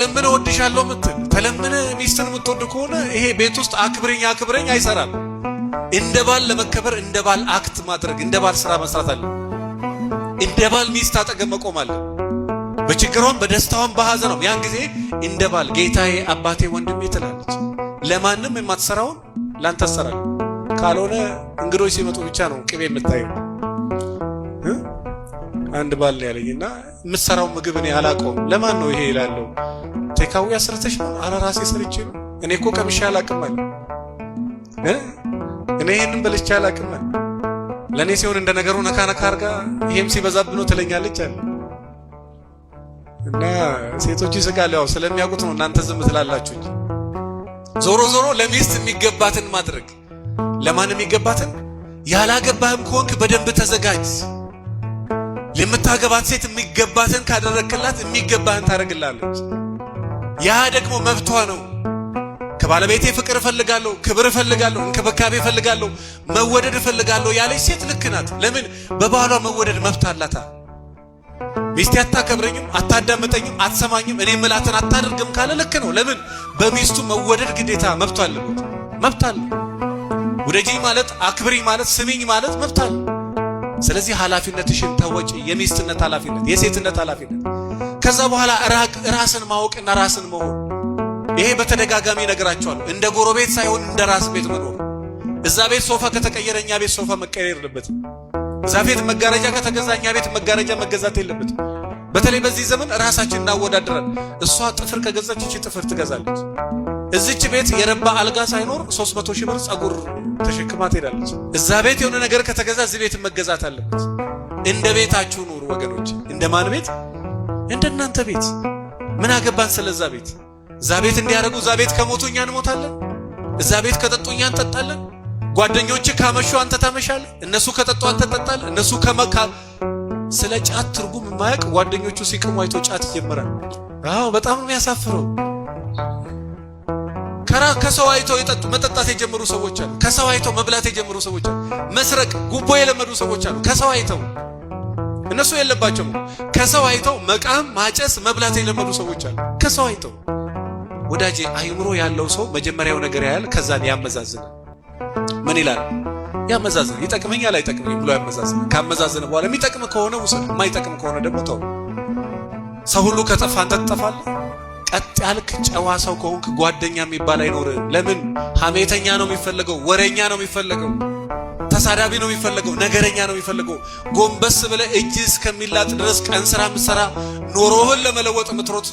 ለምን ወድሻለሁ ምትል ተለምን ሚስትን ምትወድ ከሆነ ይሄ ቤት ውስጥ አክብረኝ አይሰራም። እንደ ባል ለመከበር እንደ ባል አክት ማድረግ እንደ ባል ስራ መስራት አለ። እንደ ባል ሚስት አጠገብ መቆም አለ። በችግሯም በደስታዋም በሐዘኗም ያን ጊዜ እንደ ባል ጌታዬ አባቴ ወንድሜ ትላለች። ለማንም የማትሰራውን ላንተ ትሰራለች። ካልሆነ እንግዶች ሲመጡ ብቻ ነው ቅቤ የምታየው። አንድ ባል ነው ያለኝና የምትሰራው ምግብ እኔ አላውቀውም። ለማን ነው ይሄ ይላለው። ቴካዊ አስርተሽ ነው? ኧረ ራሴ ሰርቼ ነው። እኔ እኮ ቀምሼ አላውቅም አለ። እኔ ይሄንን በልቼ አላውቅም አለ። ለኔ ሲሆን እንደ ነገሩ ነካ አርጋ ይሄም ሲበዛብ ነው ትለኛለች አለ። እና ሴቶች ይስቃሉ። ያው ስለሚያውቁት ነው እናንተ ዝም ትላላችሁ እንጂ ዞሮ ለሚስት የሚገባትን ማድረግ። ለማን የሚገባትን? ያላገባህም ከሆንክ በደንብ ተዘጋጅ። ለምታገባት ሴት የሚገባትን ካደረክላት የሚገባህን ታደርግላለች። ያ ደግሞ መብቷ ነው። ከባለቤቴ ፍቅር እፈልጋለሁ፣ ክብር እፈልጋለሁ፣ እንክብካቤ እፈልጋለሁ፣ መወደድ እፈልጋለሁ ያለች ሴት ልክ ናት። ለምን? በባሏ መወደድ መብት አላታ። ሚስቴ አታከብረኝም፣ አታዳምጠኝም፣ አትሰማኝም፣ እኔ ምላትን አታደርግም ካለ ልክ ነው። ለምን? በሚስቱ መወደድ ግዴታ መብቷ አለበት። መብት አለ። ውደጂኝ ማለት አክብሪኝ ማለት ስሚኝ ማለት መብት አለ። ስለዚህ ኃላፊነትሽን ተወጪ። የሚስትነት ኃላፊነት፣ የሴትነት ኃላፊነት። ከዛ በኋላ ራስን ማወቅና ራስን መሆን። ይሄ በተደጋጋሚ ነገራቸዋለሁ። እንደ ጎረቤት ሳይሆን እንደ ራስ ቤት መኖር። እዛ ቤት ሶፋ ከተቀየረ እኛ ቤት ሶፋ መቀየር የለበትም። እዛ ቤት መጋረጃ ከተገዛ እኛ ቤት መጋረጃ መገዛት የለበትም። በተለይ በዚህ ዘመን ራሳችን እናወዳድራል። እሷ ጥፍር ከገዛች እቺ ጥፍር ትገዛለች። እዚች ቤት የረባ አልጋ ሳይኖር 300 ሺህ ብር ጸጉር ተሸክማ ትሄዳለች። እዛ ቤት የሆነ ነገር ከተገዛ እዚህ ቤት መገዛት አለበት። እንደ ቤታችሁ ኑሩ ወገኖች። እንደማን ቤት? እንደናንተ ቤት። ምን አገባን ስለዛ ቤት? እዛ ቤት እንዲያደርጉ እዛ ቤት ከሞቱ እኛ እንሞታለን። እዛ ቤት ከጠጡ እኛ እንጠጣለን። ጓደኞች ካመሹ አንተ ታመሻለህ። እነሱ ከጠጡ አንተ ትጠጣለህ። እነሱ ከመካ ስለ ጫት ትርጉም የማያውቅ ጓደኞቹ ሲቅሙ አይቶ ጫት ይጀምራል። አዎ በጣም ነው የሚያሳፍረው። ከሰው አይተው መጠጣት የጀመሩ ሰዎች አሉ። ከሰው አይተው መብላት የጀመሩ ሰዎች አሉ። መስረቅ፣ ጉቦ የለመዱ ሰዎች አሉ። ከሰው አይተው እነሱ የለባቸውም። ከሰው አይተው መቃም፣ ማጨስ፣ መብላት የለመዱ ሰዎች አሉ። ከሰው አይተው። ወዳጄ አይምሮ ያለው ሰው መጀመሪያው ነገር ያያል፣ ከዛን ያመዛዝናል። ምን ይላል? ያመዛዝናል። ይጠቅመኛል አይጠቅመኝም ብሎ ያመዛዝናል። ካመዛዝነ በኋላ የሚጠቅም ከሆነ ውሰድ፣ የማይጠቅም ከሆነ ደግሞ ተው። ሰው ሁሉ ከጠፋ አንተ ትጠፋለህ። ቀጥ ያልክ ጨዋ ሰው ከሆንክ ጓደኛ የሚባል አይኖርም። ለምን? ሐሜተኛ ነው የሚፈልገው፣ ወሬኛ ነው የሚፈልገው፣ ተሳዳቢ ነው የሚፈልገው፣ ነገረኛ ነው የሚፈልገው። ጎንበስ ብለህ እጅ እስከሚላጥ ድረስ ቀን ስራ የምትሰራ ኖሮህን ለመለወጥ የምትሮጥ